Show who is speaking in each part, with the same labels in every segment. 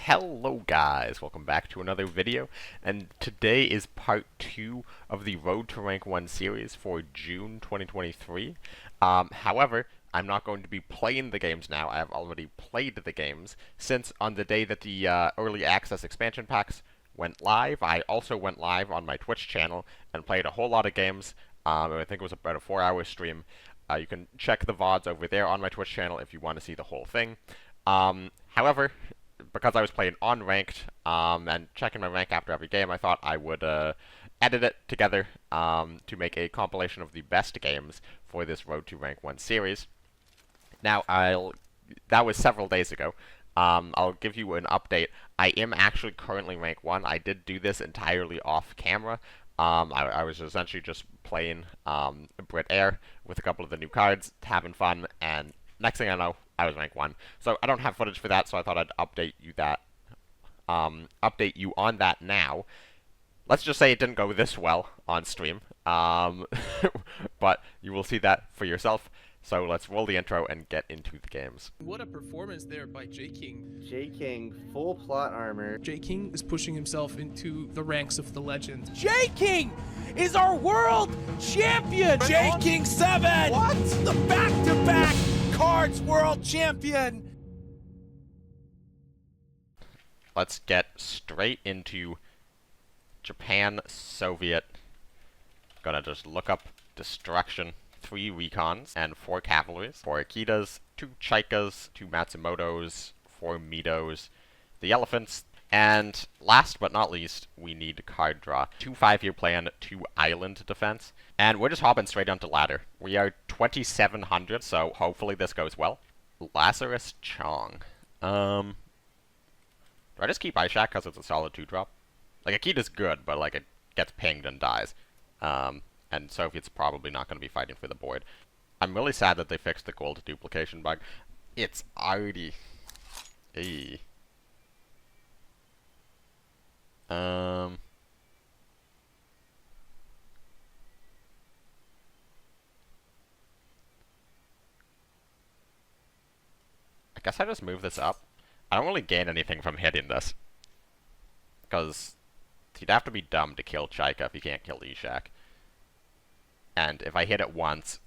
Speaker 1: Hello guys, welcome back to another video, and today is part 2 of the Road to Rank 1 series for June 2023. However, I'm not going to be playing the games now. I have already played the games, since on the day that the early access expansion packs went live, I also went live on my Twitch channel and played a whole lot of games. I think it was about a 4-hour stream. You can check the VODs over there on my Twitch channel if you want to see the whole thing. However, because I was playing unranked and checking my rank after every game, I thought I would edit it together to make a compilation of the best games for this Road to Rank 1 series. Now, that was several days ago. I'll give you an update. I am actually currently rank 1. I did do this entirely off camera. I was essentially just playing Brit Air with a couple of the new cards, having fun, and next thing I know, I was rank 1. So I don't have footage for that, so I thought I'd update you on that now. Let's just say it didn't go this well on stream, but you will see that for yourself. So let's roll the intro and get into the games.
Speaker 2: What a performance there by J-King.
Speaker 3: J-King, full plot armor.
Speaker 2: J-King is pushing himself into the ranks of the legend.
Speaker 4: J-King is our world champion! J-King 7! What? The back-to-back Cards world champion!
Speaker 1: Let's get straight into Japan, Soviet. Gonna just look up destruction. 3 recons and 4 cavalries, 4 Akitas, 2 Chaikas, 2 Matsumotos, 4 Mitos, the elephants, and last but not least, we need card draw. 2 5-year plan, 2 island defense, and we're just hopping straight onto ladder. We are 2700, so hopefully this goes well. Lazarus Chong. Do I just keep Ishak because it's a solid 2-drop? Like, Akita's good, but like it gets pinged and dies. And Soviet's probably not going to be fighting for the board. I'm really sad that they fixed the gold duplication bug. It's already... Eee. I guess I just move this up. I don't really gain anything from hitting this. Because he'd have to be dumb to kill Chaika if he can't kill Ishak. And if I hit it once,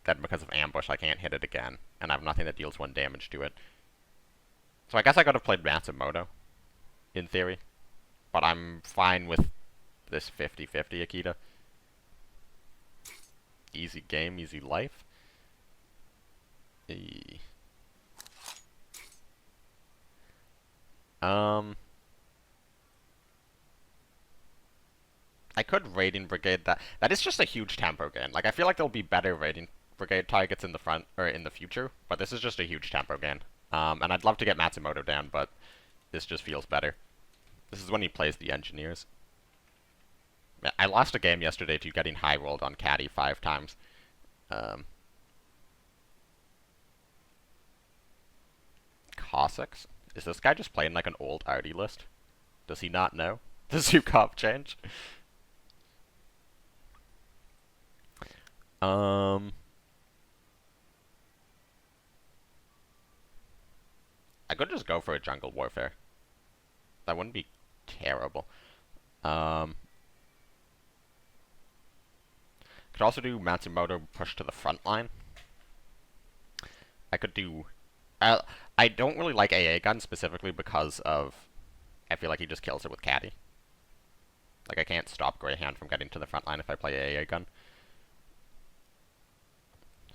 Speaker 1: then because of ambush I can't hit it again, and I have nothing that deals 1 damage to it. So I guess I could have played Matsumoto, in theory. But I'm fine with this 50-50 Akita. Easy game, easy life. I could Raiding Brigade that. That is just a huge tempo gain. Like, I feel like there'll be better Raiding Brigade targets in the front, or in the future, but this is just a huge tempo gain. And I'd love to get Matsumoto down, but this just feels better. This is when he plays the Engineers. I lost a game yesterday to getting high rolled on Caddy 5 times. Cossacks? Is this guy just playing like an old Artie list? Does he not know the Zukov change? I could just go for a jungle warfare. That wouldn't be terrible. Could also do Matsumoto push to the front line. I could do... I don't really like AA gun specifically because of... I feel like he just kills it with Caddy. Like, I can't stop Greyhound from getting to the front line if I play AA gun.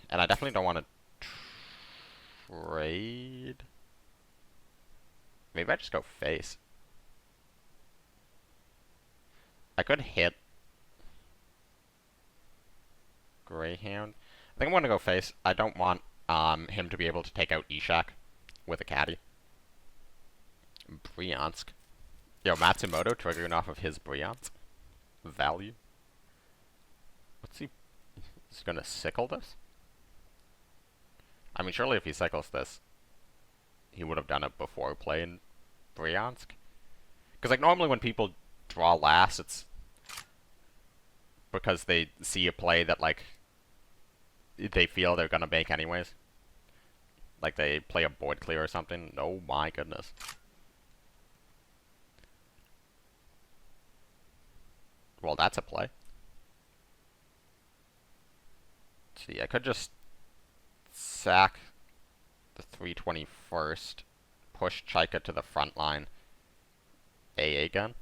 Speaker 1: And I definitely don't want to trade. Maybe I just go face. I could hit Greyhound. I think I'm going to go face. I don't want him to be able to take out Ishak with a Caddy. Bryansk. Yo, Matsumoto triggering off of his Bryansk value. What's he... Is he going to sickle this? I mean, surely if he cycles this, he would have done it before playing Bryansk. Because, like, normally when people draw last, it's because they see a play that, like, they feel they're gonna make anyways. Like, they play a board clear or something. Oh my goodness. Well, that's a play. See, I could just sack the 321st, push Chaika to the front line, AA gun.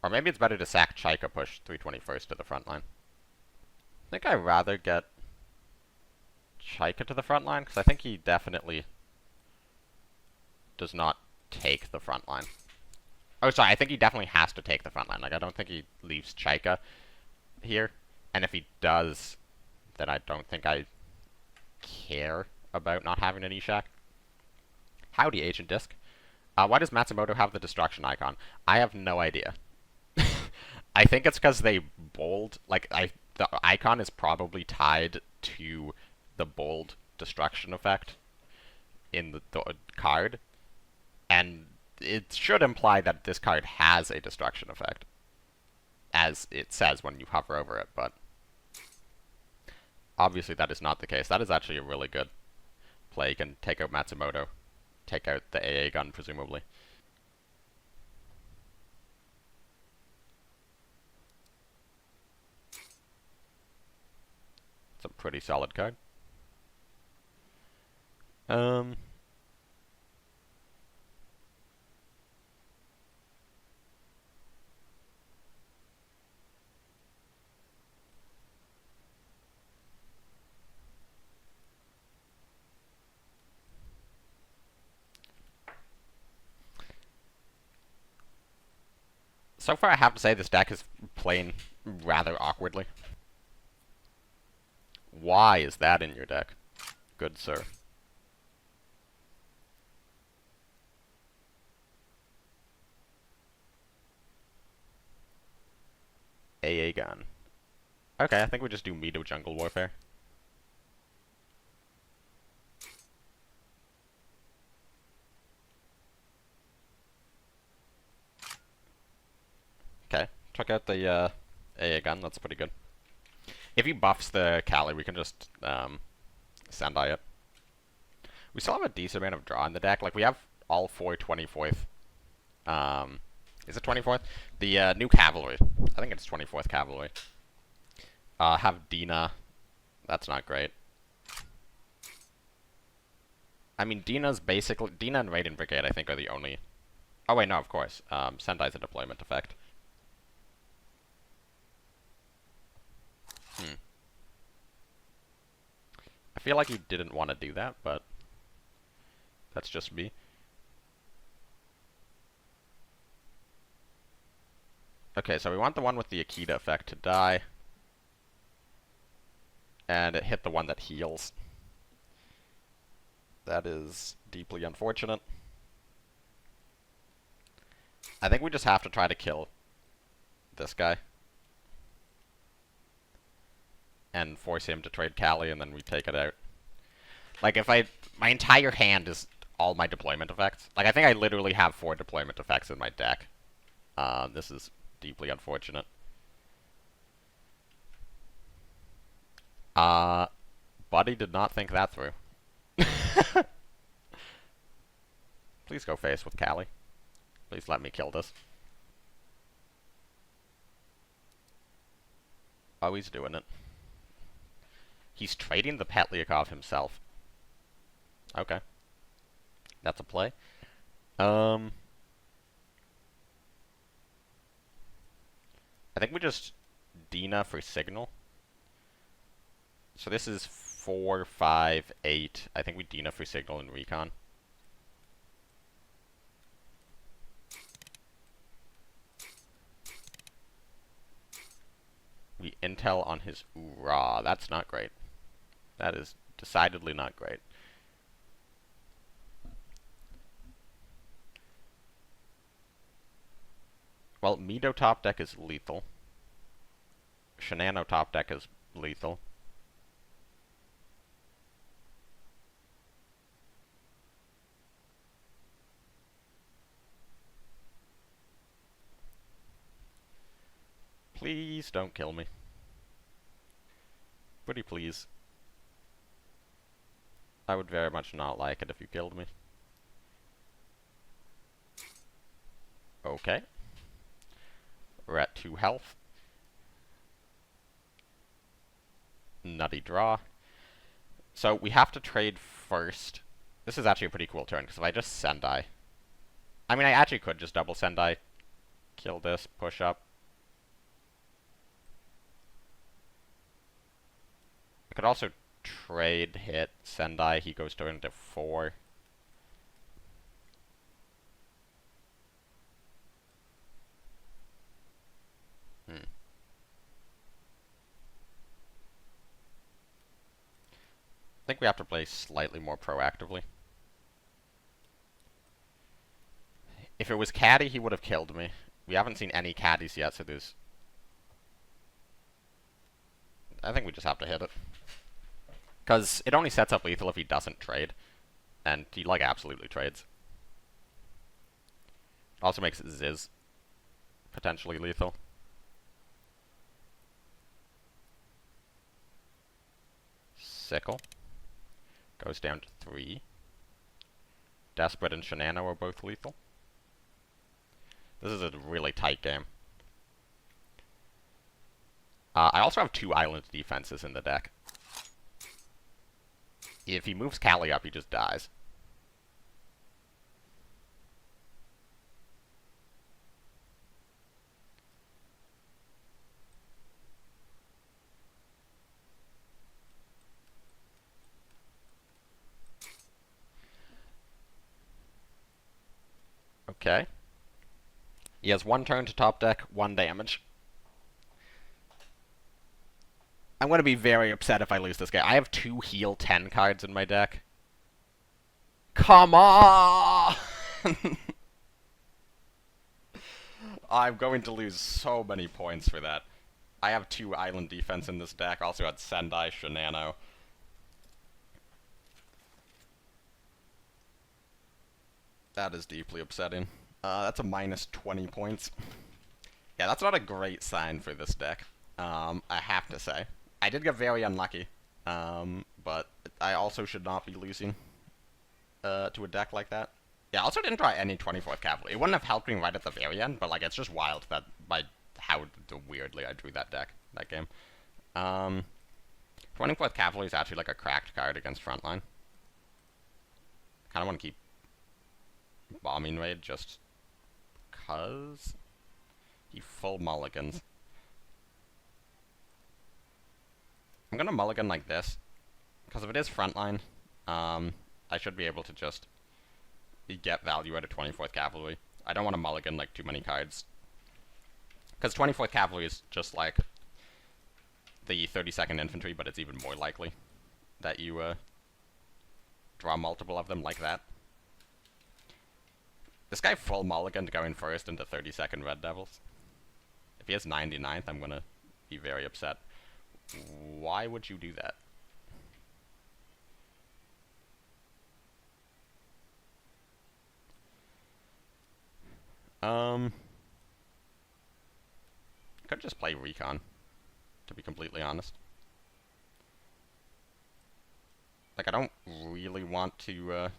Speaker 1: Or maybe it's better to sack Chaika, push 321st to the front line. I think I'd rather get Chaika to the front line, because I think he definitely does not take the front line. Oh, sorry, I think he definitely has to take the front line. Like, I don't think he leaves Chaika here. And if he does, then I don't think I care about not having an Eshak. Howdy, Agent Disc. Why does Matsumoto have the destruction icon? I have no idea. I think it's because they bold, like, the icon is probably tied to the bold destruction effect in the card, and it should imply that this card has a destruction effect, as it says when you hover over it, but obviously that is not the case. That is actually a really good play. You can take out Matsumoto, take out the AA gun, presumably. It's a pretty solid card. So far, I have to say this deck is playing rather awkwardly. Why is that in your deck, good sir? AA gun. Okay, I think we just do Mido Jungle Warfare. Okay, took out the AA gun, that's pretty good. If he buffs the Kali, we can just Sendai it. We still have a decent amount of draw in the deck. Like, we have all 4 24th. Is it 24th? The new Cavalry. I think it's 24th Cavalry. Have Dina. That's not great. I mean, Dina's basically... Dina and Raiden Brigade, I think, are the only... Oh, wait, no, of course. Sendai's a deployment effect. I feel like he didn't want to do that, but that's just me. Okay, so we want the one with the Akita effect to die. And it hit the one that heals. That is deeply unfortunate. I think we just have to try to kill this guy. And force him to trade Kali, and then we take it out. Like, if my entire hand is all my deployment effects. Like, I think I literally have 4 deployment effects in my deck. This is deeply unfortunate. Buddy did not think that through. Please go face with Kali. Please let me kill this. Oh, he's doing it. He's trading the Petliakov himself. Okay. That's a play. I think we just Dina for signal. So this is 4, 5, 8. I think we Dina for signal and recon. We intel on his Ura. That's not great. That is decidedly not great. Well, Mido top deck is lethal. Shinano top deck is lethal. Please don't kill me. Pretty please. I would very much not like it if you killed me. Okay. We're at 2 health. Nutty draw. So we have to trade first. This is actually a pretty cool turn, because if I just Sendai... I mean, I actually could just double Sendai, kill this, push up. I could also trade, hit, Sendai, he goes turn to 4. I think we have to play slightly more proactively. If it was Caddy, he would have killed me. We haven't seen any Caddies yet, so there's... I think we just have to hit it. Because it only sets up lethal if he doesn't trade. And he, like, absolutely trades. Also makes Ziz potentially lethal. Sickle. Goes down to 3. Desperate and Shenano are both lethal. This is a really tight game. I also have 2 island defenses in the deck. If he moves Kali up, he just dies. Okay. He has 1 turn to top deck, 1 damage. I'm going to be very upset if I lose this game. I have 2 heal 10 cards in my deck. Come on! I'm going to lose so many points for that. I have 2 island defense in this deck. Also had Sendai, Shenano. That is deeply upsetting. That's a minus 20 points. Yeah, that's not a great sign for this deck. I have to say. I did get very unlucky. But I also should not be losing to a deck like that. Yeah, I also didn't draw any 24th Cavalry. It wouldn't have helped me right at the very end, but like it's just wild that by how weirdly I drew that game. 24th Cavalry is actually like a cracked card against frontline. Kind of want to keep bombing raid just cause he full mulligans. I'm gonna mulligan like this, because if it is frontline, I should be able to just get value out of 24th Cavalry. I don't want to mulligan like too many cards, because 24th Cavalry is just like the 32nd Infantry, but it's even more likely that you draw multiple of them like that. This guy full mulliganed going first into 32nd Red Devils. If he has 99th, I'm gonna be very upset. Why would you do that? Could just play Recon, to be completely honest. Like, I don't really want to,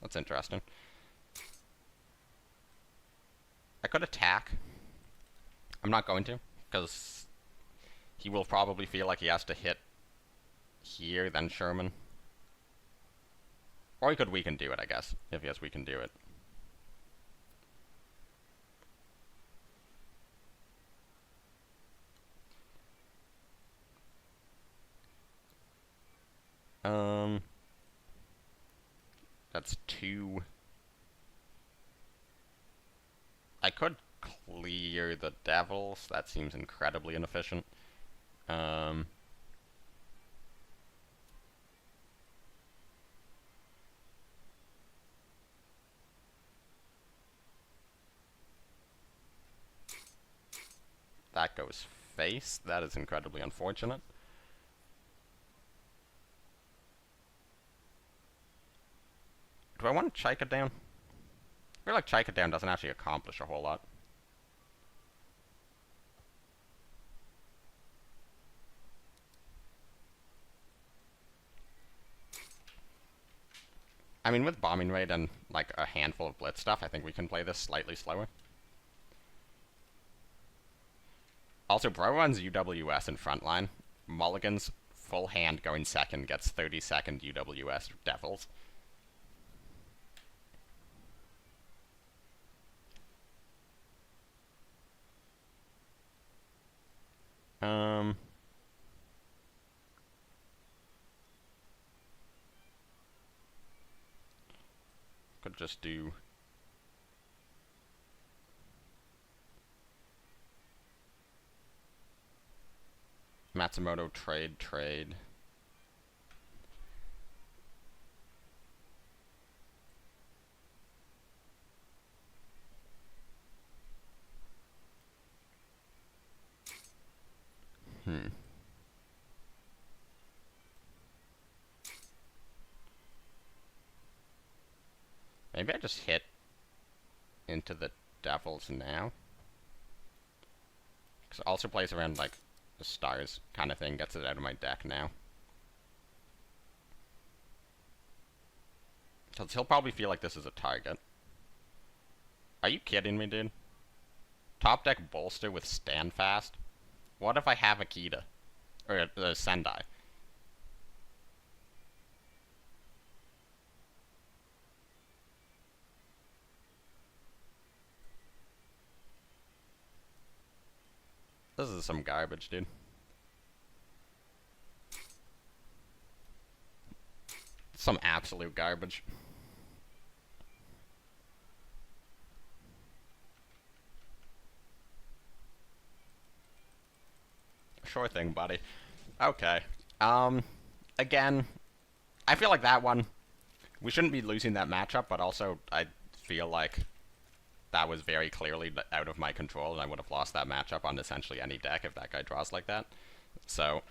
Speaker 1: That's interesting. I could attack. I'm not going to, because he will probably feel like he has to hit here, then Sherman. Or he could We Can Do It, I guess, if he has We Can Do It. That's 2. I could clear the Devils. That seems incredibly inefficient. That goes face. That is incredibly unfortunate. Do I want Chika down? I feel like Chika down doesn't actually accomplish a whole lot. I mean, with bombing raid and like a handful of blitz stuff, I think we can play this slightly slower. Also, bro runs UWS in frontline. Mulligan's full hand going second gets 30-second UWS Devils. Could just do Matsumoto trade. Maybe I just hit into the Devils now. Because it also plays around like the stars kind of thing, gets it out of my deck now. Because he'll probably feel like this is a target. Are you kidding me, dude? Top deck bolster with stand fast? What if I have Akita? Or Sendai? This is some garbage, dude. Some absolute garbage. Sure thing, buddy. Okay. Again, I feel like that one, we shouldn't be losing that matchup, but also I feel like that was very clearly out of my control, and I would have lost that matchup on essentially any deck if that guy draws like that. So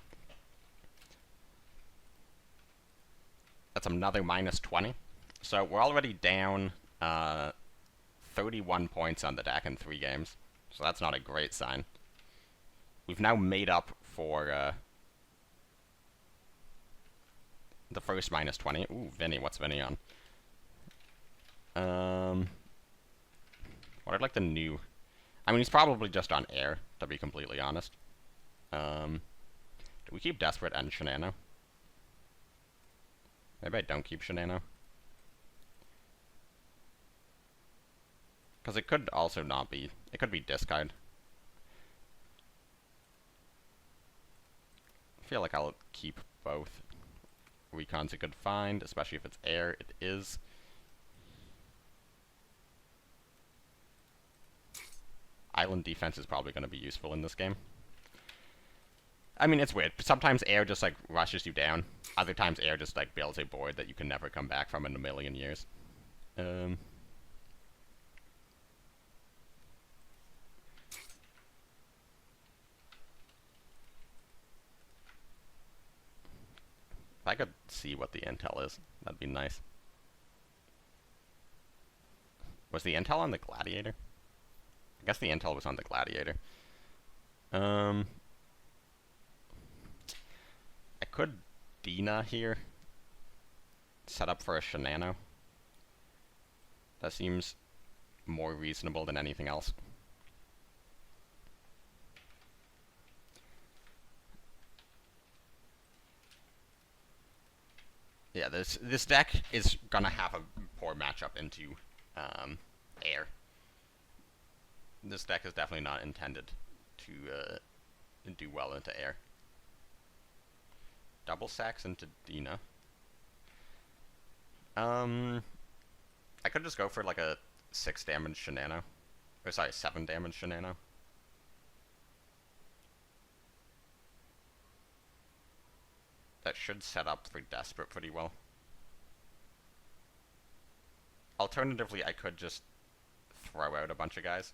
Speaker 1: that's another minus 20. So we're already down 31 points on the deck in 3 games. So that's not a great sign. We've now made up for the first minus 20. Ooh, Vinny, what's Vinny on? What I'd like the new... I mean, he's probably just on air, to be completely honest. Do we keep Desperate and Shenano? Maybe I don't keep Shenano. Because it could also not be... It could be discard. I feel like I'll keep both. Recon's a good find, especially if it's air. It is. Island defense is probably going to be useful in this game. I mean, it's weird. Sometimes air just, like, rushes you down. Other times air just, like, builds a board that you can never come back from in a million years. If I could see what the intel is, that'd be nice. Was the intel on the Gladiator? I guess the intel was on the Gladiator. I could Dina here. Set up for a Shenano. That seems more reasonable than anything else. Yeah, this deck is gonna have a poor matchup into air. This deck is definitely not intended to do well into air. Double sacks into Dina. I could just go for like a 6 damage Shenano. Or sorry, 7 damage Shenano. That should set up for Desperate pretty well. Alternatively, I could just throw out a bunch of guys.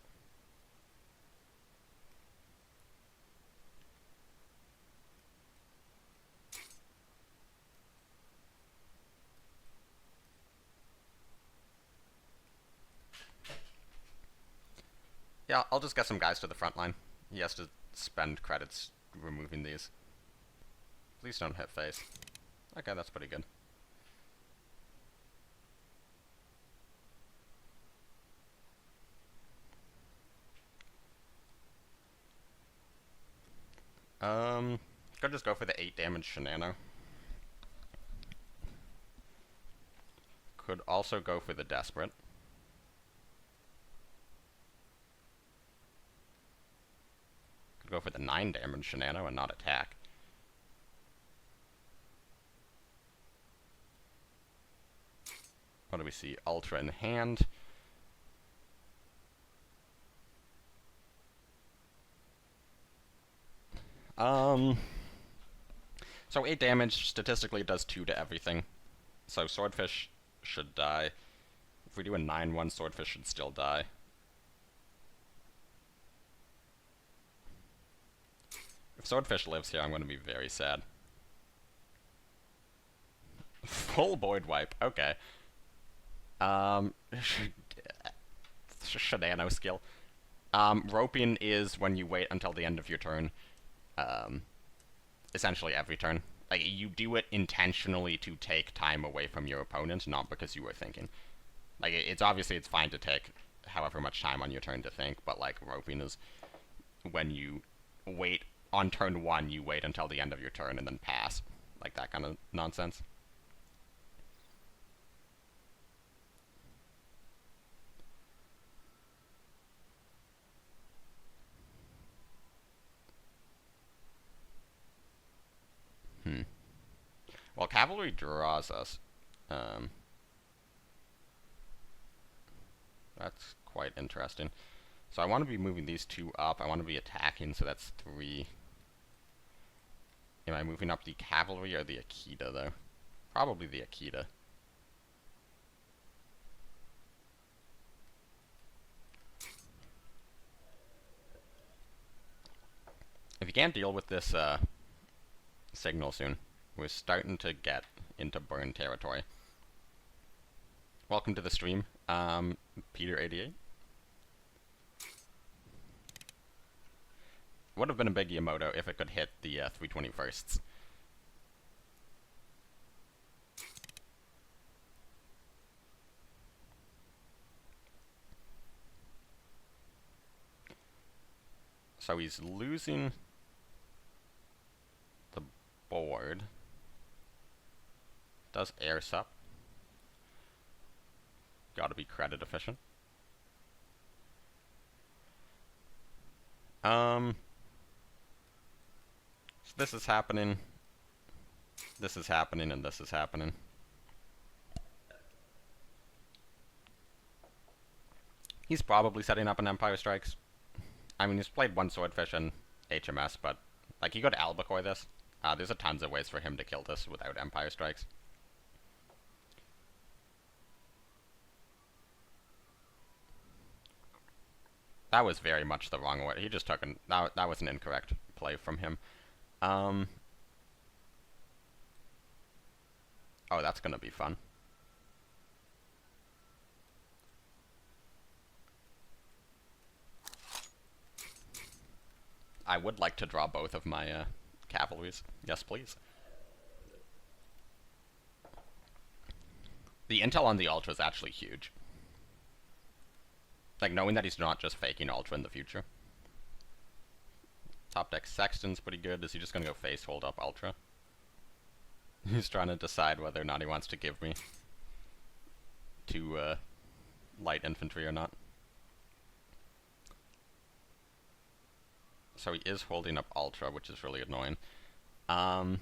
Speaker 1: Yeah, I'll just get some guys to the front line. He has to spend credits removing these. Please don't hit face. Okay, that's pretty good. Could just go for the 8 damage Shenano. Could also go for the Desperate. Could go for the 9 damage Shenano and not attack. What do we see? Ultra in hand. So 8 damage, statistically it does 2 to everything. So Swordfish should die. If we do a 9-1, Swordfish should still die. If Swordfish lives here, I'm going to be very sad. Full Void Wipe, okay. Shenano skill. Roping is when you wait until the end of your turn. Essentially every turn. Like, you do it intentionally to take time away from your opponent, not because you were thinking. Like, it's obviously it's fine to take however much time on your turn to think, but like roping is when you wait on turn 1, you wait until the end of your turn and then pass. Like that kind of nonsense. Well, Cavalry draws us. That's quite interesting. So I want to be moving these 2 up. I want to be attacking, so that's 3. Am I moving up the Cavalry or the Akita, though? Probably the Akita. If you can't deal with this signal soon, we're starting to get into burn territory. Welcome to the stream, Peter88. Would have been a big Yamoto if it could hit the 321sts. So he's losing the board. Does air sup. Gotta be credit efficient. So this is happening. This is happening, and this is happening. He's probably setting up an Empire Strikes. I mean, he's played 1 Swordfish and HMS, but like, you go to Albacore this. There's a tons of ways for him to kill this without Empire Strikes. That was very much the wrong way. He just took an... That was an incorrect play from him. Oh, that's gonna be fun. I would like to draw both of my cavalries. Yes, please. The intel on the Ultra is actually huge. Like, knowing that he's not just faking Ultra in the future. Top deck Sexton's pretty good. Is he just gonna go face hold up Ultra? He's trying to decide whether or not he wants to give me 2 light infantry or not. So he is holding up Ultra, which is really annoying. I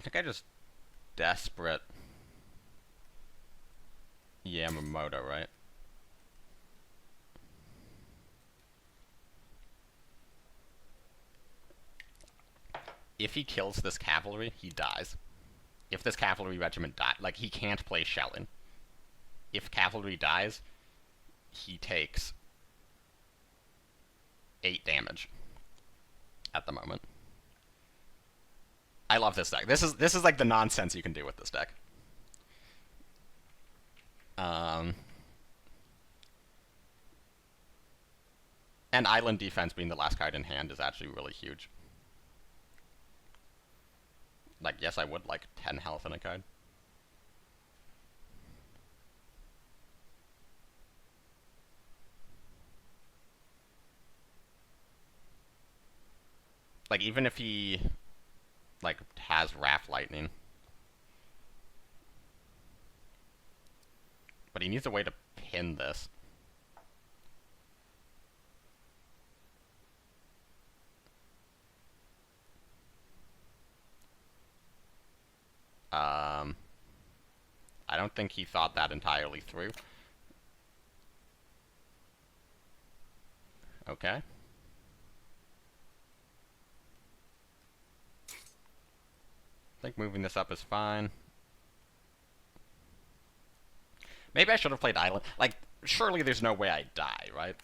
Speaker 1: think I just desperate Yamamoto, right? If he kills this cavalry, he dies. If this cavalry regiment dies, like, he can't play Shelling. If cavalry dies, he takes 8 damage at the moment. I love this deck. This is like the nonsense you can do with this deck. And Island Defense being the last card in hand is actually really huge. Like, yes, I would like 10 health in a card. Like, even if he, like, has Wrath Lightning. But he needs a way to pin this. I don't think he thought that entirely through. Okay. I think moving this up is fine. Maybe I should have played Island. Like, surely there's no way I die, right?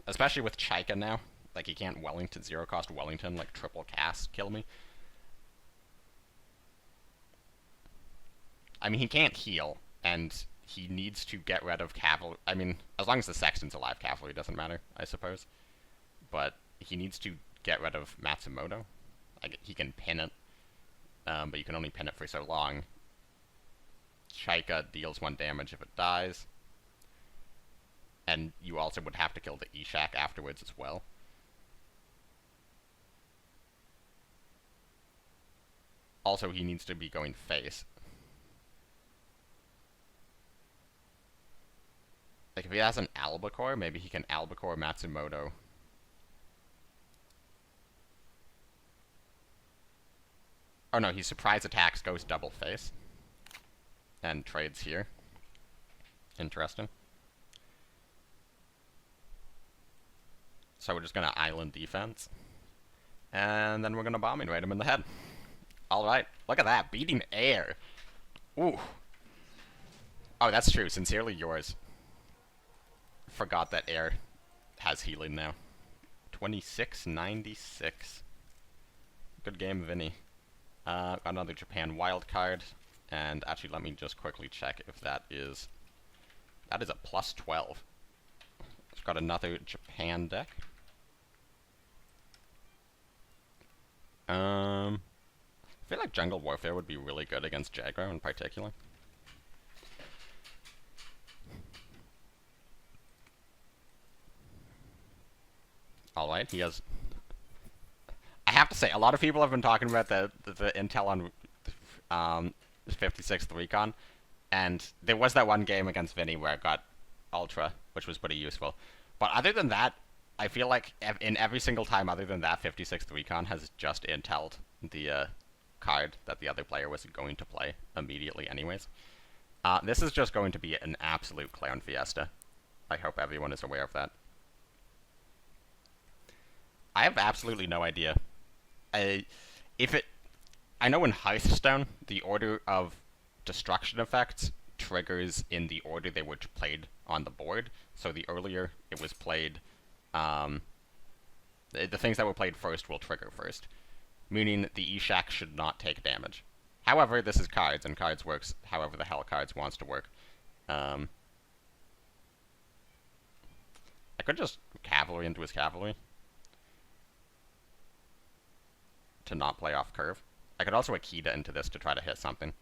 Speaker 1: Especially with Chaika now. Like, he can't Wellington, zero cost Wellington, like, triple cast kill me. I mean, he can't heal, and he needs to get rid of cavalry. I mean, as long as the Sexton's alive, cavalry doesn't matter, I suppose. But he needs to get rid of Matsumoto. Like, he can pin it, but you can only pin it for so long. Chaika deals 1 damage if it dies. And you also would have to kill the Ishak afterwards as well. Also, he needs to be going face. Like, if he has an Albacore, maybe he can Albacore Matsumoto. Oh no, he surprise attacks, goes double face. And trades here. Interesting. So we're just gonna island defense. And then we're gonna bombing raid him in the head. Alright, look at that, beating air. Ooh. Oh, that's true, sincerely yours. Forgot that air has healing now. 2696. Good game, Vinny. Got another Japan wildcard. And actually, let me just quickly check if that is... That is a plus 12. It's got another Japan deck. I feel like Jungle Warfare would be really good against Jaguar in particular. Alright, he has... I have to say, a lot of people have been talking about the intel on 56th Recon, and there was that one game against Vinny where it got Ultra, which was pretty useful. But other than that, I feel like in every single time other than that, 56th Recon has just intel'd the card that the other player was going to play immediately anyways. This is just going to be an absolute clown fiesta. I hope everyone is aware of that. I have absolutely no idea. I know in Hearthstone, the order of destruction effects triggers in the order they were played on the board. So the earlier it was played, the things that were played first will trigger first. Meaning the Ishak should not take damage. However, this is Cards, and Cards works however the hell Cards wants to work. I could just Cavalry into his Cavalry to not play off curve. I could also Akita into this to try to hit something.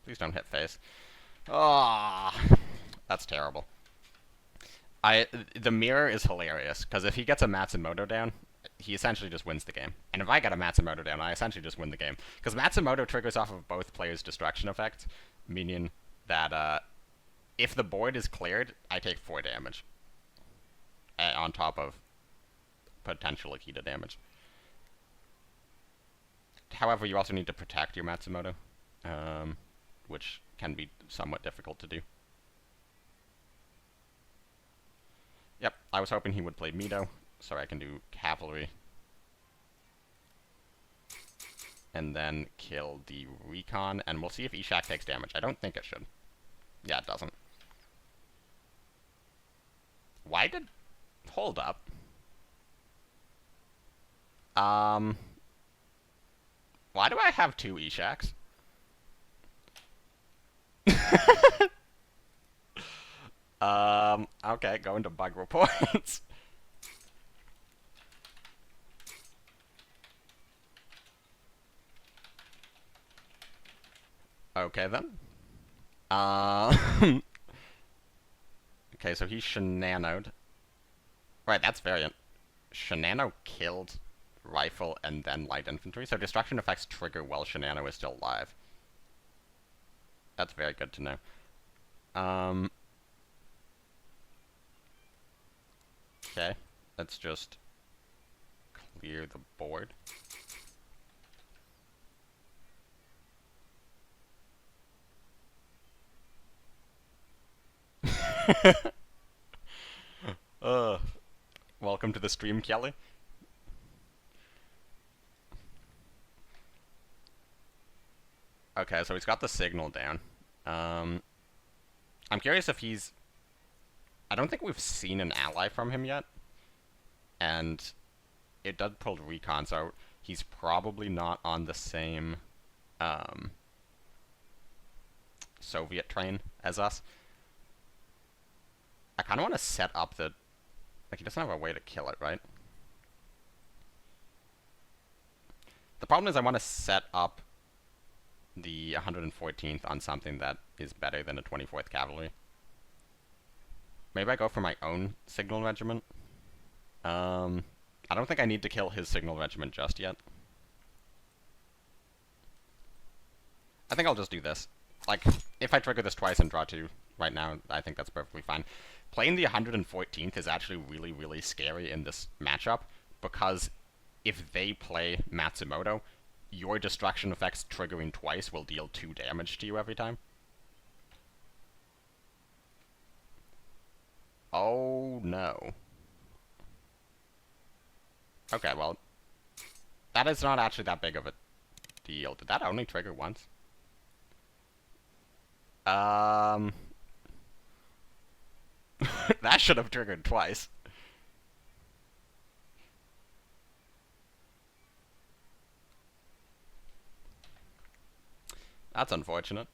Speaker 1: Please don't hit face. Ah, oh, that's terrible. The mirror is hilarious, because if he gets a Matsumoto down, he essentially just wins the game. And if I get a Matsumoto down, I essentially just win the game. Because Matsumoto triggers off of both players' destruction effects, meaning that if the board is cleared, I take 4 damage. On top of potential Akita damage. However, you also need to protect your Matsumoto, which can be somewhat difficult to do. Yep, I was hoping he would play Mito, so I can do Cavalry. And then kill the Recon, and we'll see if Ishak takes damage. I don't think it should. Yeah, it doesn't. Why did... Hold up. Why do I have 2 Ishaks? Okay, going to bug reports. Okay then. Okay, so he shenanoed. Right, that's variant. Shenano killed rifle and then light infantry, so destruction effects trigger while Shenano is still alive. That's very good to know. Okay, let's just clear the board. Welcome to the stream, Kelly. Okay, so he's got the signal down. I'm curious if he's... I don't think we've seen an ally from him yet. And it does pull recon, so he's probably not on the same Soviet train as us. I kind of want to set up the... Like, he doesn't have a way to kill it, right? The problem is I want to set up the 114th on something that is better than the 24th Cavalry. Maybe I go for my own signal regiment. I don't think I need to kill his signal regiment just yet. I think I'll just do this. Like, if I trigger this twice and draw 2 right now, I think that's perfectly fine. Playing the 114th is actually really, really scary in this matchup, because if they play Matsumoto, your destruction effects triggering twice will deal 2 damage to you every time. Oh no. Okay, well, that is not actually that big of a deal. Did that only trigger once? That should have triggered twice. That's unfortunate.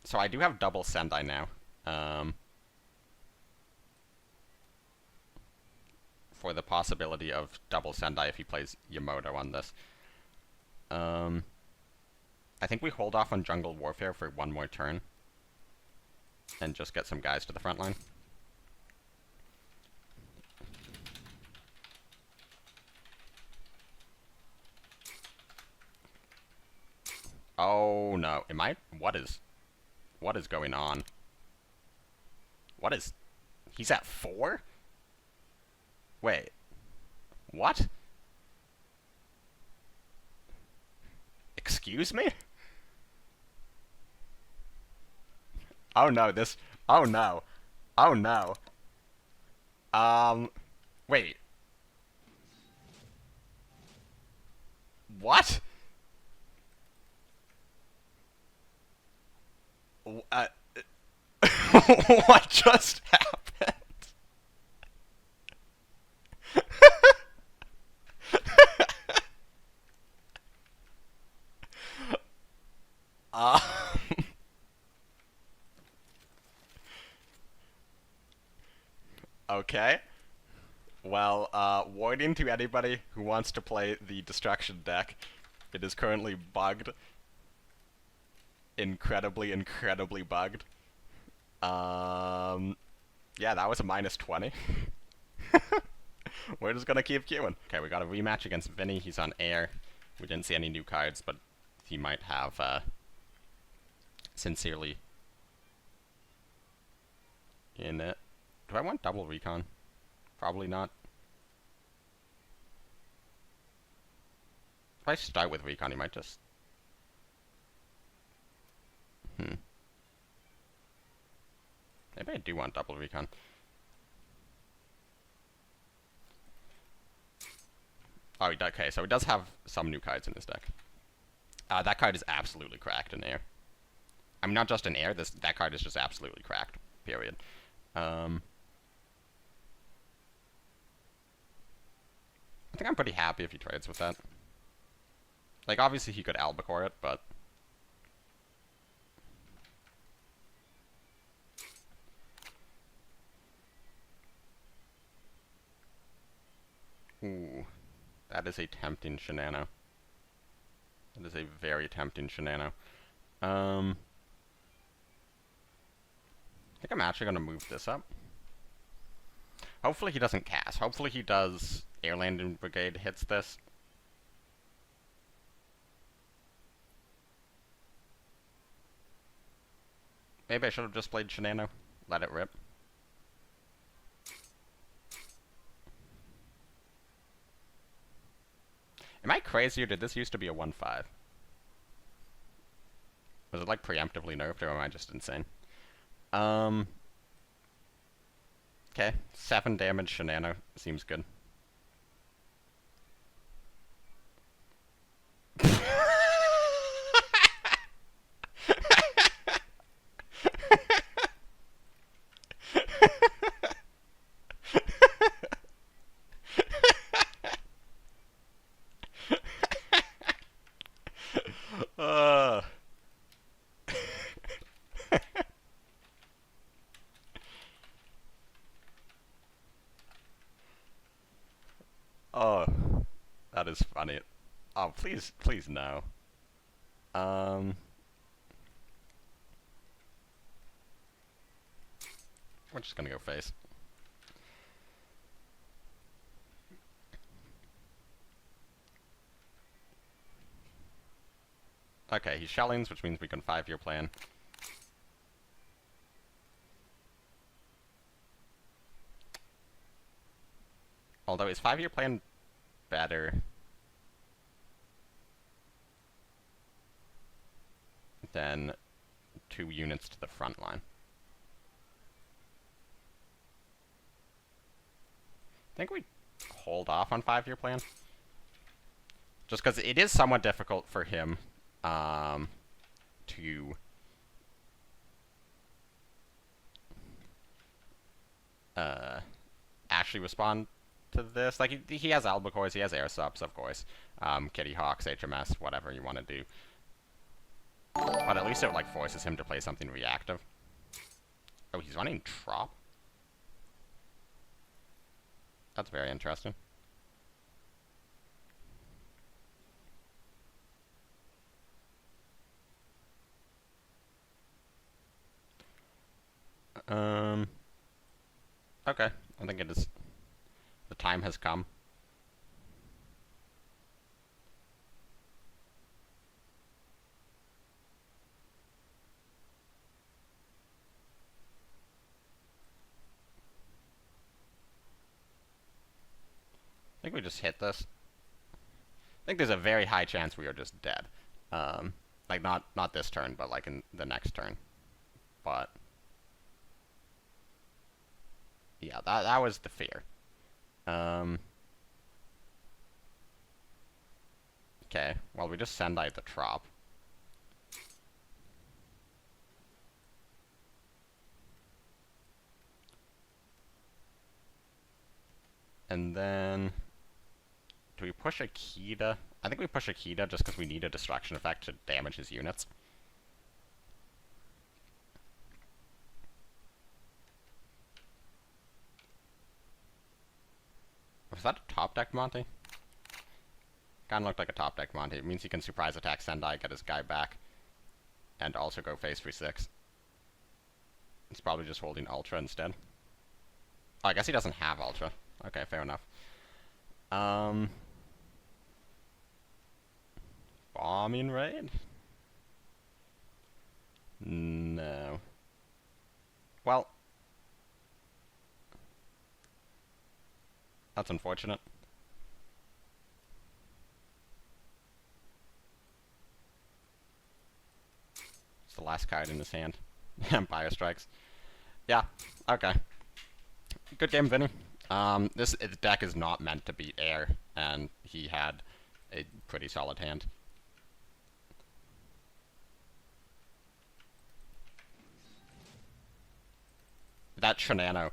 Speaker 1: So I do have double Sendai now. For the possibility of double Sendai if he plays Yamoto on this. I think we hold off on Jungle Warfare for one more turn. And just get some guys to the front line. Oh no, am I? What is going on? What is... He's at 4? Wait. What? Excuse me? Oh no, this... Oh no. Oh no. Wait. What? What just happened? um, okay. Well, warning to anybody who wants to play the Destruction deck. It is currently bugged. Incredibly, incredibly bugged. Yeah, that was a -20. We're just gonna keep queuing. Okay, we got a rematch against Vinny. He's on air. We didn't see any new cards, but he might have, Sincerely in it. Do I want double recon? Probably not. If I start with recon, he might just... Maybe I do want double recon. Oh, okay, so he does have some new cards in his deck. That card is absolutely cracked in air. I'm not just in air, that card is just absolutely cracked, period. I think I'm pretty happy if he trades with that. Like, obviously he could albacore it, but... Ooh, that is a tempting Shenano. That is a very tempting Shenano. I think I'm actually gonna move this up. Hopefully he doesn't cast. Hopefully he does Air Landing Brigade hits this. Maybe I should have just played Shenano. Let it rip. Am I crazy or did this used to be a 1-5? Was it like preemptively nerfed or am I just insane? Okay, 7 damage Shenano seems good. Oh, that is funny. Oh, please, please no. We're just gonna go face. Okay, he's shellings, which means we can 5-year plan. Although, is 5-year plan better than 2 units to the front line? I think we hold off on 5-year plan. Just because it is somewhat difficult for him to actually respond to this. Like, he has albacores, he has air subs, of course. Kitty Hawks, HMS, whatever you want to do. But at least it, like, forces him to play something reactive. Oh, he's running Trop? That's very interesting. Okay. I think it is. The time has come. I think we just hit this. I think there's a very high chance we are just dead. Like, not this turn, but like in the next turn. But yeah, that was the fear. Okay, well, we just send out the Trop. And then do we push Akita? I think we push Akita just because we need a distraction effect to damage his units. Was that a top deck Monty? Kinda looked like a top deck Monty. It means he can surprise attack Sendai, get his guy back, and also go face for 6. He's probably just holding Ultra instead. Oh, I guess he doesn't have Ultra. Okay, fair enough. Bombing raid? No. Well, that's unfortunate. It's the last card in his hand. Empire Strikes. Yeah, okay. Good game, Vinny. This deck is not meant to beat air, and he had a pretty solid hand. That Shenano.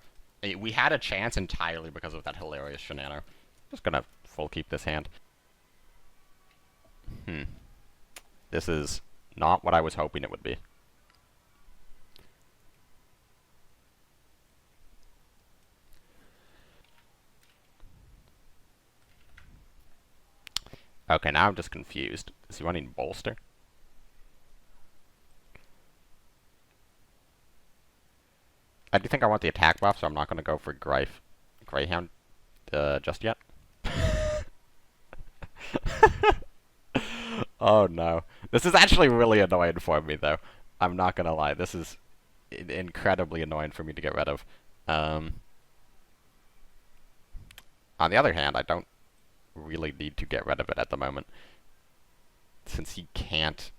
Speaker 1: We had a chance entirely because of that hilarious Shenano. Just gonna full keep this hand. This is not what I was hoping it would be. Okay, now I'm just confused. Is he running Bolster? I do think I want the attack buff, so I'm not going to go for Greyhound just yet. Oh no. This is actually really annoying for me, though. I'm not going to lie. This is incredibly annoying for me to get rid of. On the other hand, I don't really need to get rid of it at the moment, since he can't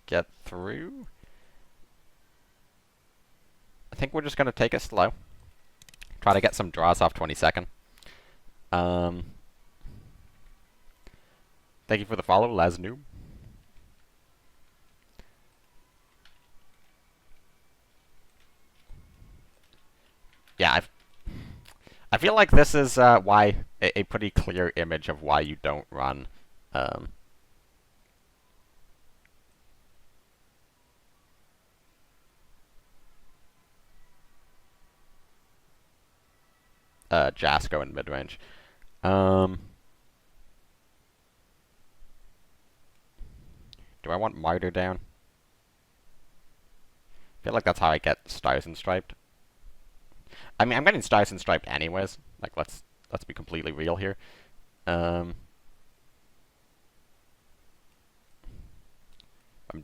Speaker 1: get through. I think we're just going to take it slow. Try to get some draws off 22nd. Thank you for the follow, Laznoob. Yeah, I feel like this is why a pretty clear image of why you don't run Jasko in mid-range. Do I want Martyr down? I feel like that's how I get Stars and Striped. I mean, I'm getting Stars and Striped anyways. Like, let's be completely real here. I'm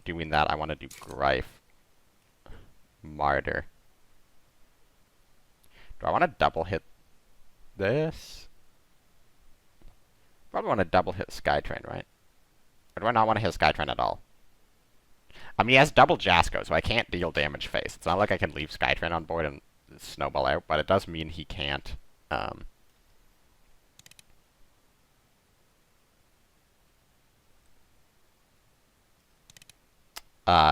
Speaker 1: doing that. I want to do Greif. Martyr. Do I want to double hit this? Probably want to double hit Skytrain, right? Or do I not want to hit Skytrain at all? I mean, he has double Jasko, so I can't deal damage face. It's not like I can leave Skytrain on board and snowball out, but it does mean he can't,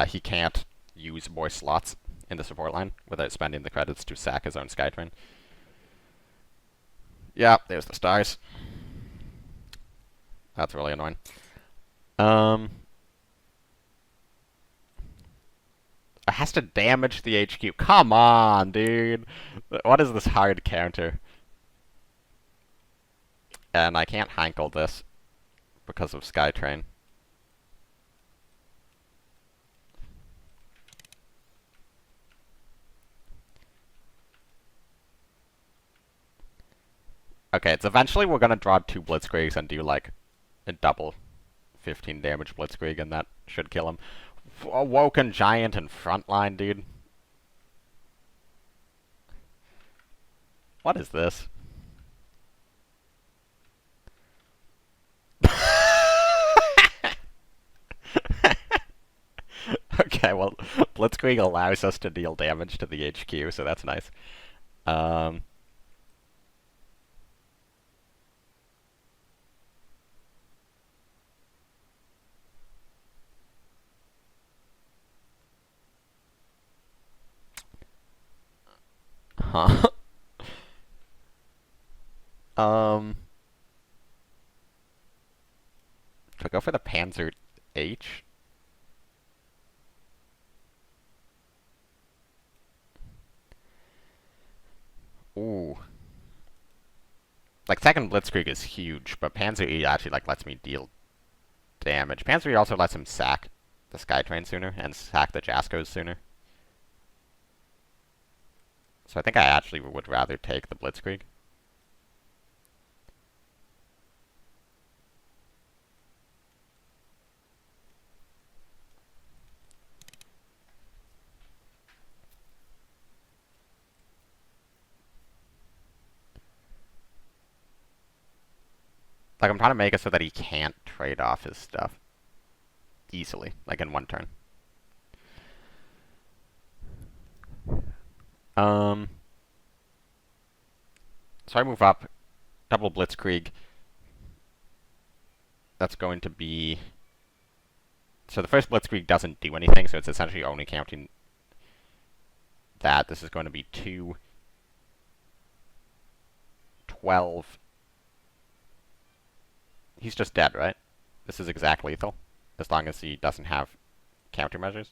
Speaker 1: he can't use more slots in the support line without spending the credits to sack his own Skytrain. Yeah, there's the stars. That's really annoying. It has to damage the HQ. Come on, dude. What is this hard counter? And I can't hankle this because of Skytrain. Okay, it's eventually we're gonna draw 2 Blitzkriegs and do like a double 15 damage Blitzkrieg, and that should kill him. A Woken Giant in frontline, dude. What is this? Okay, well, Blitzkrieg allows us to deal damage to the HQ, so that's nice. Huh? Should I go for the Panzer H? Ooh. Like, second Blitzkrieg is huge, but Panzer E actually, like, lets me deal damage. Panzer E also lets him sack the Skytrain sooner, and sack the Jaskos sooner. So I think I actually would rather take the Blitzkrieg. Like, I'm trying to make it so that he can't trade off his stuff easily, like in one turn. So I move up, double Blitzkrieg. That's going to be... So the first Blitzkrieg doesn't do anything, so it's essentially only counting that. This is going to be 2, 12. He's just dead, right? This is exact lethal, as long as he doesn't have countermeasures.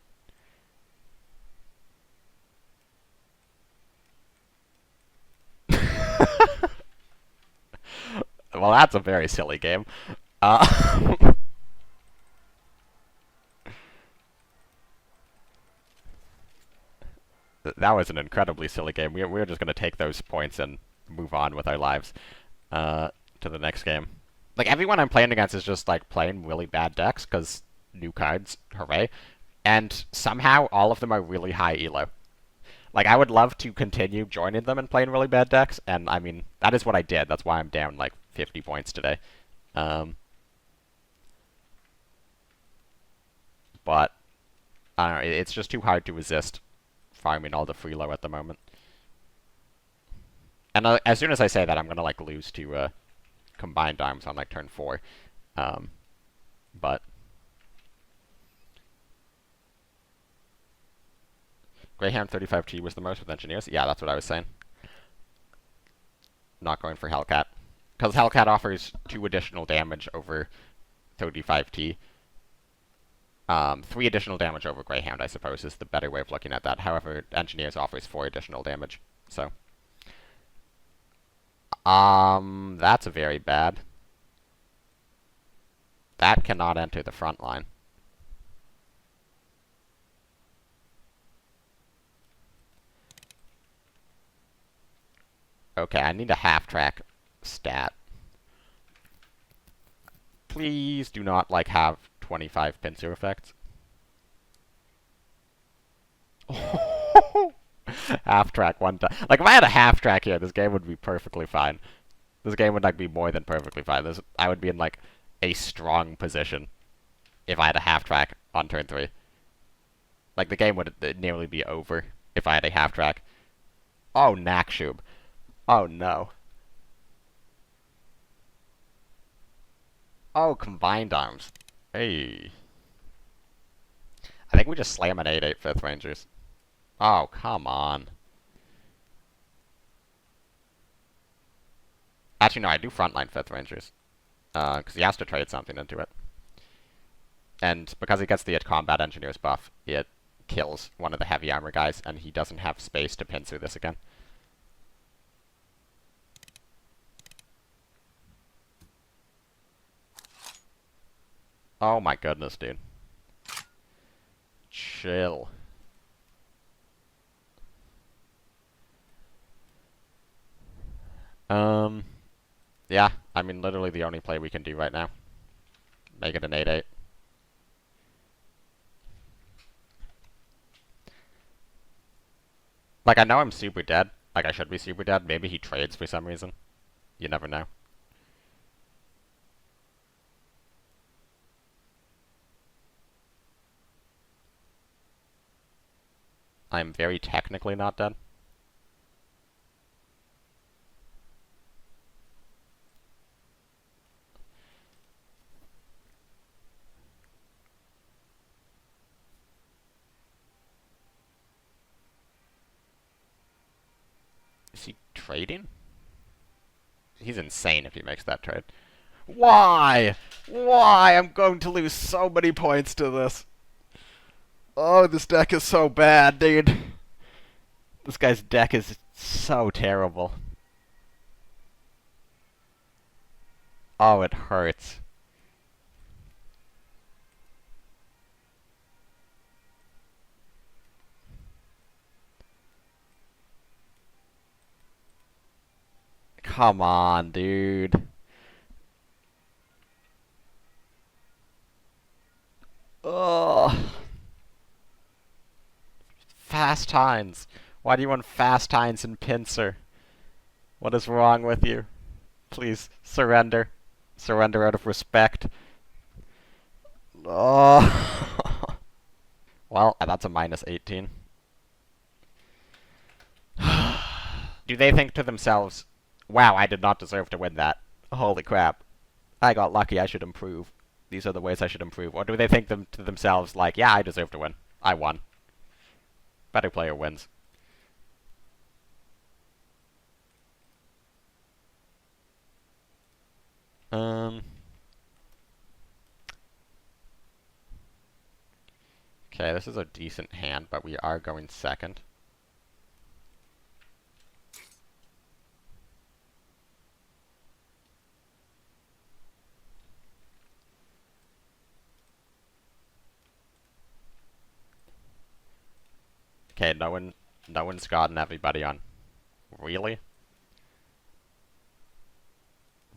Speaker 1: Well, that's a very silly game. That was an incredibly silly game. We're just gonna take those points and move on with our lives to the next game. Like, everyone I'm playing against is just, like, playing really bad decks, because new cards, hooray. And somehow, all of them are really high elo. Like, I would love to continue joining them and playing really bad decks, and, I mean, that is what I did. That's why I'm down, like, 50 points today. But, I don't know, it's just too hard to resist farming all the freelo at the moment. And as soon as I say that, I'm gonna, like, lose to, combined arms on, like, turn 4. But... Greyhound 35T was the most with engineers? Yeah, that's what I was saying. Not going for Hellcat. Because Hellcat offers 2 additional damage over 35T. 3 additional damage over Greyhound, I suppose, is the better way of looking at that. However, Engineers offers 4 additional damage. So... that's very bad. That cannot enter the front line. Okay, I need a half-track stat. Please do not, like, have 25 pincer effects. Half-track one time. Like, if I had a half-track here, this game would be perfectly fine. This game would, like, be more than perfectly fine. I would be in, like, a strong position if I had a half-track on turn 3. Like, the game would nearly be over if I had a half-track. Oh, Nakshub. Oh, no. Oh, combined arms. Hey. I think we just slam an 8-8 5th Rangers. Oh, come on. Actually, no, I do frontline 5th Rangers. Because he has to trade something into it. And because he gets the combat engineers buff, it kills one of the heavy armor guys, and he doesn't have space to pincer this again. Oh my goodness, dude. Chill. Yeah, I mean, literally the only play we can do right now. Make it an 8-8. Like, I know I'm super dead. Like, I should be super dead. Maybe he trades for some reason. You never know. I'm very technically not dead. Is he trading? He's insane if he makes that trade. Why? Why? I'm going to lose so many points to this. Oh, this deck is so bad, dude. This guy's deck is so terrible. Oh, it hurts. Come on, dude. Ugh. Fast Hines. Why do you want Fast Hines and Pincer? What is wrong with you? Please, surrender. Surrender out of respect. Oh. Well, that's a minus 18. Do they think to themselves, wow, I did not deserve to win that. Holy crap. I got lucky, I should improve. These are the ways I should improve. Or do they think to themselves, like, yeah, I deserve to win. I won. Better player wins. Okay, this is a decent hand, but we are going second. Okay, no one No one's gotten everybody on. Really?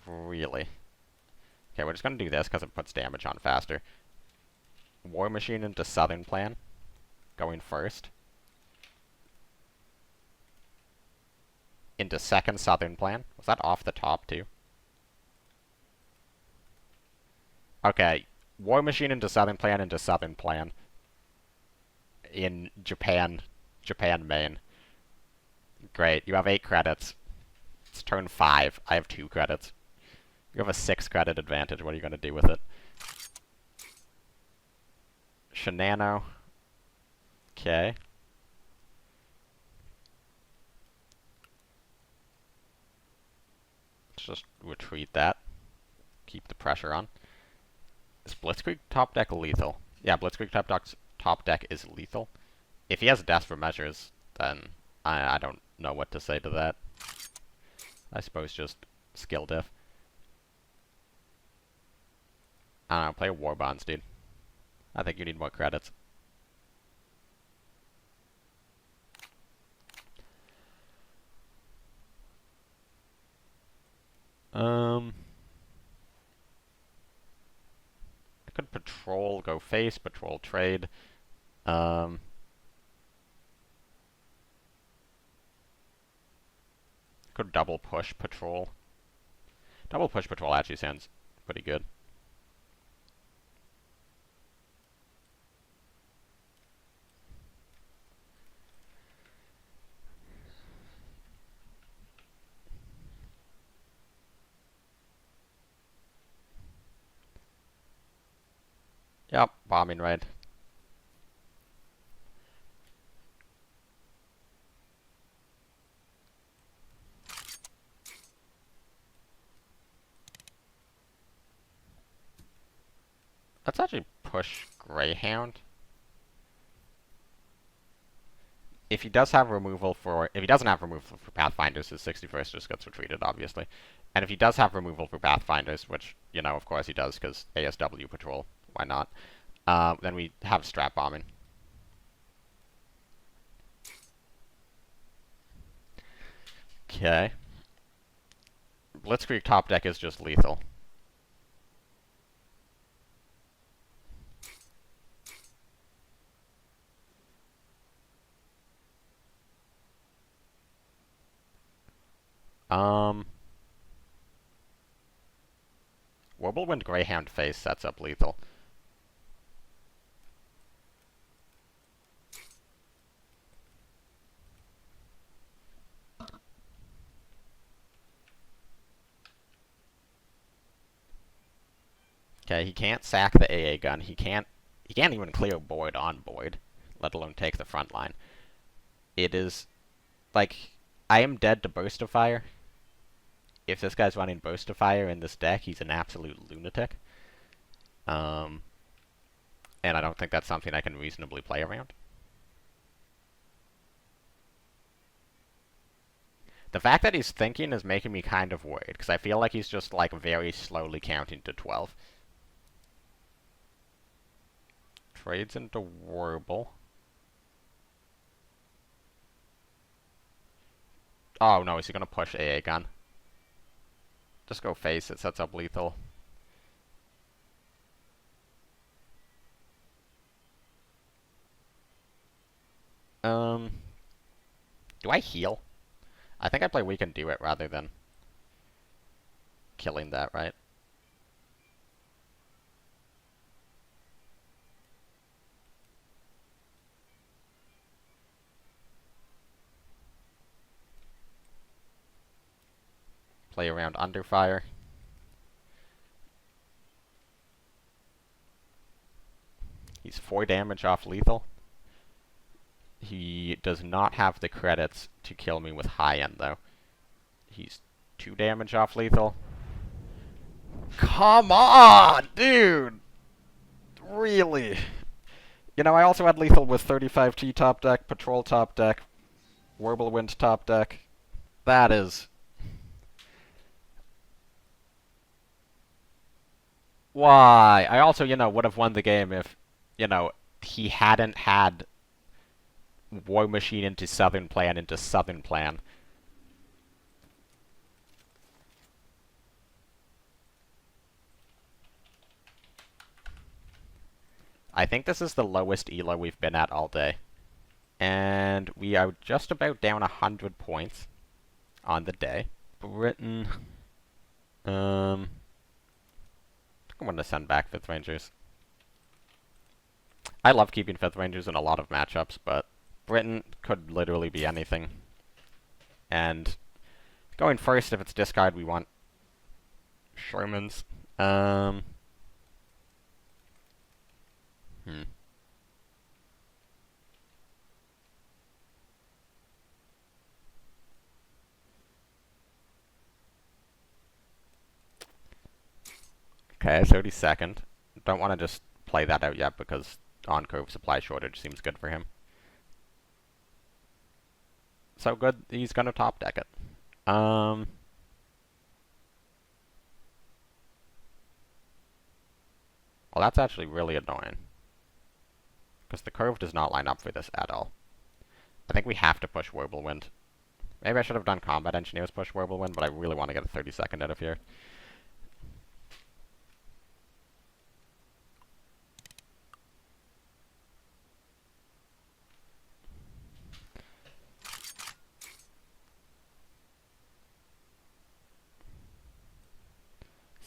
Speaker 1: Really? Okay, we're just gonna do this because it puts damage on faster. War Machine into Southern Plan. Going first. Into second Southern Plan. Was that off the top, too? Okay. War Machine into Southern Plan into Southern Plan. In Japan. Japan, Maine. Great. You have 8 credits. It's turn 5. I have 2 credits. You have a 6 credit advantage. What are you going to do with it? Shinano. Okay. Let's just retreat that. Keep the pressure on. Is Blitzkrieg top deck lethal? Yeah, Blitzkrieg top deck is lethal. If he has Desperate Measures, then I don't know what to say to that. I suppose just skill diff. I don't know, play War Bonds, dude. I think you need more credits. I could patrol, go face, patrol trade. Could double push patrol. Double push patrol actually sounds pretty good. Yep, bombing raid. Let's actually push Greyhound. If he does have removal for, if he doesn't have removal for Pathfinders, his 61st just gets retreated, obviously. And if he does have removal for Pathfinders, which, you know, of course he does, because ASW patrol, why not? Then we have Strap Bombing. Okay. Blitzkrieg top deck is just lethal. Whirlwind Greyhound face sets up lethal. Okay, he can't sack the AA gun. He can't even clear Boyd on Boyd, let alone take the front line. It is like, I am dead to Burst of Fire. If this guy's running Burst of Fire in this deck, he's an absolute lunatic. And I don't think that's something I can reasonably play around. The fact that he's thinking is making me kind of worried, because I feel like he's just, like, very slowly counting to 12. Trades into Warble. Oh, no, is he gonna push AA gun? Just go face, it sets up lethal. Do I heal? I think I play We Can Do It rather than killing that, right? Play around Underfire. He's 4 damage off lethal. He does not have the credits to kill me with high end, though. He's 2 damage off lethal. Come on, dude! Really? You know, I also had lethal with 35T top deck, Patrol top deck, Whirlwind top deck. That is... Why? I also, you know, would have won the game if, you know, he hadn't had War Machine into Southern Plan into Southern Plan. I think this is the lowest ELO we've been at all day. And we are just about down 100 points on the day. Britain. I think I'm going to send back 5th Rangers. I love keeping 5th Rangers in a lot of matchups, but Britain could literally be anything. And going first, if it's discard, we want Shermans. Okay, 32nd. Don't want to just play that out yet because on-curve supply shortage seems good for him. So good, he's going to top deck it. Well, that's actually really annoying. Because the curve does not line up for this at all. I think we have to push Wirbelwind. Maybe I should have done Combat Engineers push Wirbelwind, but I really want to get a 32nd out of here.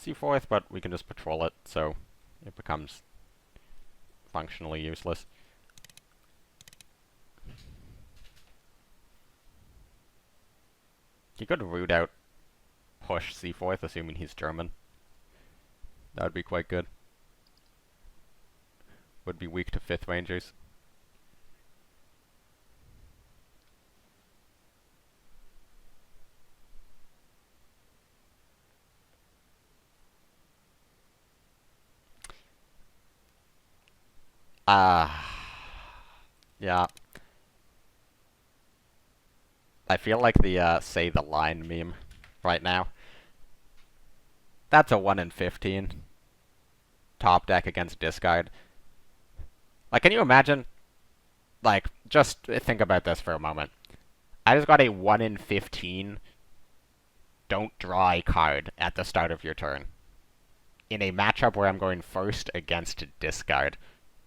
Speaker 1: C4th, but we can just patrol it, so it becomes functionally useless. He could root out push C4th, assuming he's German. That would be quite good. Would be weak to 5th Rangers. Yeah. I feel like the, say the line meme right now. That's a 1 in 15. Top deck against discard. Like, can you imagine? Like, just think about this for a moment. I just got a 1 in 15 don't draw a card at the start of your turn. In a matchup where I'm going first against discard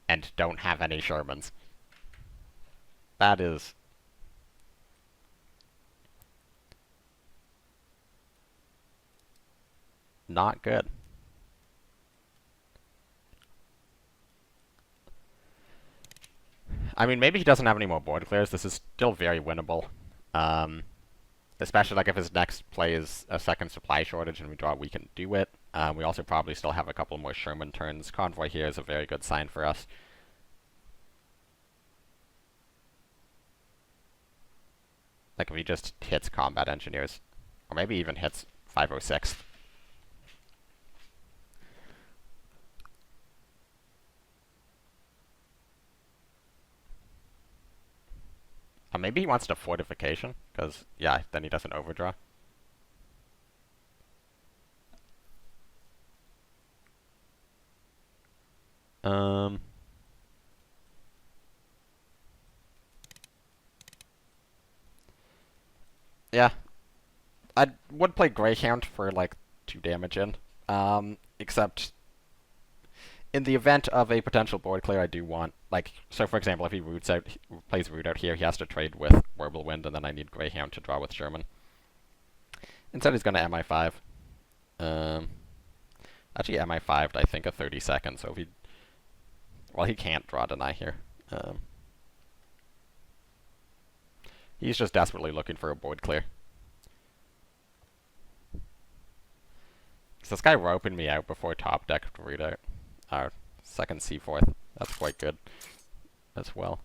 Speaker 1: and don't have any Shermans. That is not good. I mean, maybe he doesn't have any more board clears. This is still very winnable. Especially like if his next play is a second supply shortage and we draw, we can do it. We also probably still have a couple more Sherman turns. Convoy here is a very good sign for us. Like if he just hits Combat Engineers. Or maybe even hits 506. Maybe he wants to Fortification, because, yeah, then he doesn't overdraw. Yeah. I would play Greyhound for, like, 2 damage in. Except in the event of a potential board clear, I do want, like, so for example, if he plays root out here, he has to trade with Wirbelwind, and then I need Greyhound to draw with Sherman. Instead, he's going to MI5. Actually, MI5'd, I think, a 32nd, so if he... Well, he can't draw deny here. He's just desperately looking for a board clear. Is this guy roping me out before top deck root out? Second C4th. That's quite good as well.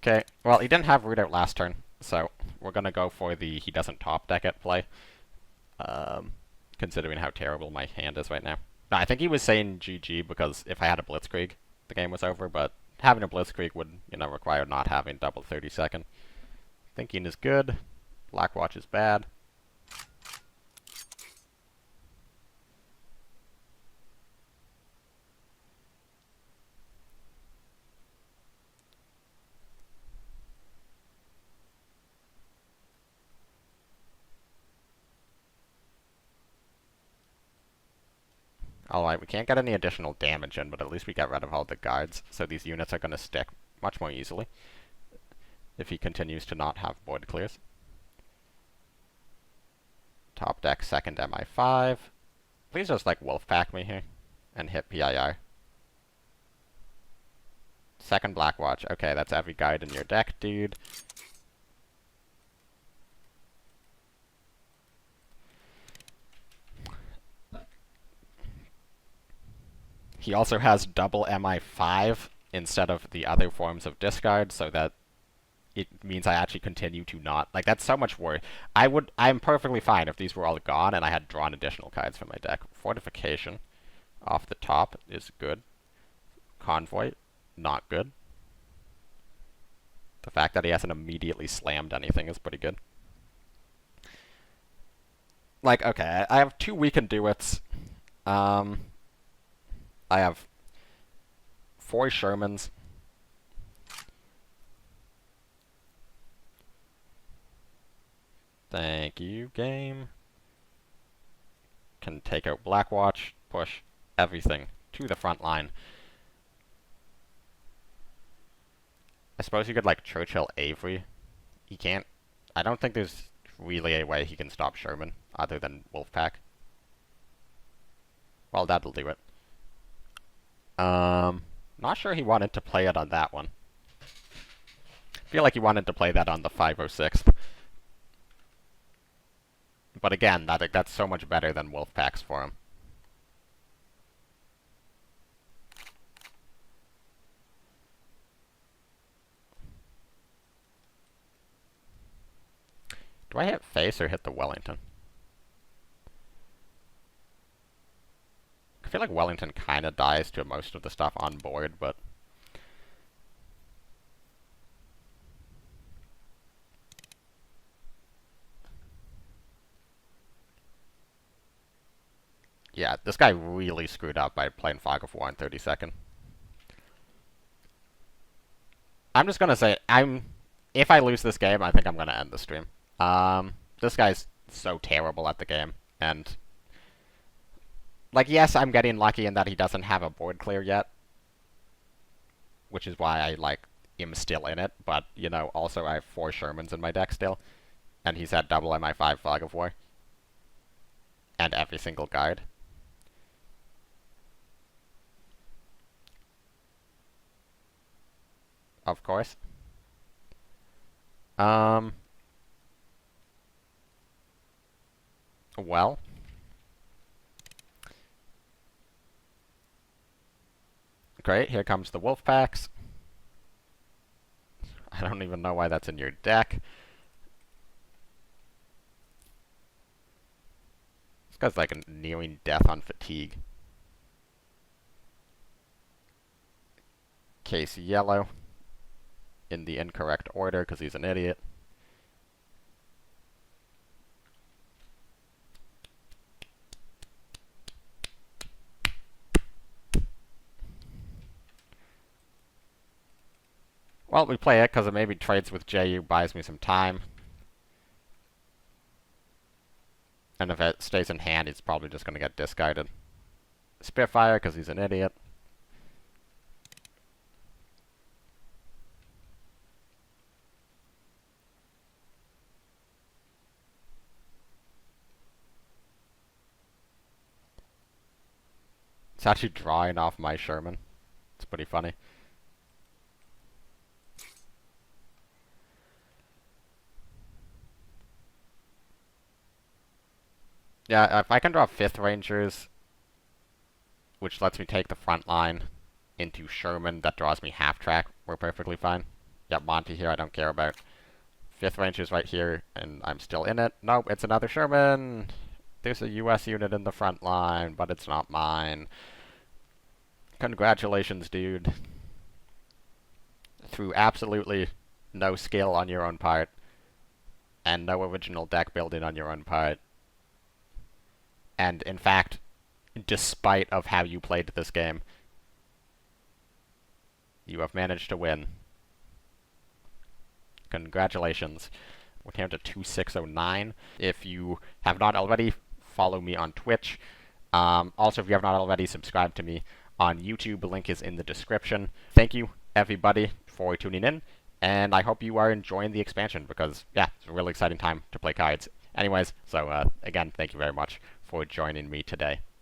Speaker 1: Okay, well, he didn't have root out last turn, so we're gonna go for the he doesn't top deck it play. Considering how terrible my hand is right now. No, I think he was saying GG because if I had a Blitzkrieg, the game was over, but having a Blitzkrieg would, require not having double 30-second. Thinking is good. Blackwatch is bad. Alright, we can't get any additional damage in, but at least we get rid of all the guards, so these units are going to stick much more easily if he continues to not have board clears. Top deck, second MI5. Please just, Wolfpack me here and hit PIR. Second Blackwatch. Okay, that's every guard in your deck, dude. He also has double MI5 instead of the other forms of discard, so that it means I actually continue to not... that's so much worse. I'm perfectly fine if these were all gone and I had drawn additional cards from my deck. Fortification off the top is good. Convoy, not good. The fact that he hasn't immediately slammed anything is pretty good. Okay, I have 2 weakened Duets. I have 4 Shermans. Thank you, game. Can take out Blackwatch, push everything to the front line. I suppose you could, Churchill Avery. He can't... I don't think there's really a way he can stop Sherman, other than Wolfpack. Well, that'll do it. Not sure he wanted to play it on that one. I feel like he wanted to play that on the 506th. But again, that's so much better than Wolfpack's for him. Do I hit face or hit the Wellington? I feel like Wellington kind of dies to most of the stuff on board, but... yeah, this guy really screwed up by playing Fog of War in 32nd. I'm just gonna say, if I lose this game, I think I'm gonna end the stream. This guy's so terrible at the game, and... yes, I'm getting lucky in that he doesn't have a board clear yet. Which is why I, am still in it, but, also I have 4 Shermans in my deck still. And he's had double MI5 Fog of War. And every single guard. Of course. Well. Great, here comes the Wolfpacks. I don't even know why that's in your deck. This guy's nearing death on fatigue. Case yellow. In the incorrect order, because he's an idiot. Well, we play it because it maybe trades with JU, buys me some time. And if it stays in hand, he's probably just going to get discarded. Spitfire, because he's an idiot. It's actually drawing off my Sherman. It's pretty funny. Yeah, if I can draw 5th Rangers, which lets me take the front line into Sherman, that draws me half track, we're perfectly fine. Got Monty here, I don't care about. 5th Rangers right here, and I'm still in it. Nope, it's another Sherman! There's a US unit in the front line, but it's not mine. Congratulations, dude. through absolutely no skill on your own part, and no original deck building on your own part, and in fact, despite of how you played this game, you have managed to win. Congratulations. We're down to 2609. If you have not already, follow me on Twitch. Also, if you have not already, subscribe to me on YouTube. The link is in the description. Thank you, everybody, for tuning in, and I hope you are enjoying the expansion because, yeah, it's a really exciting time to play cards. Anyways, so again, thank you very much for joining me today.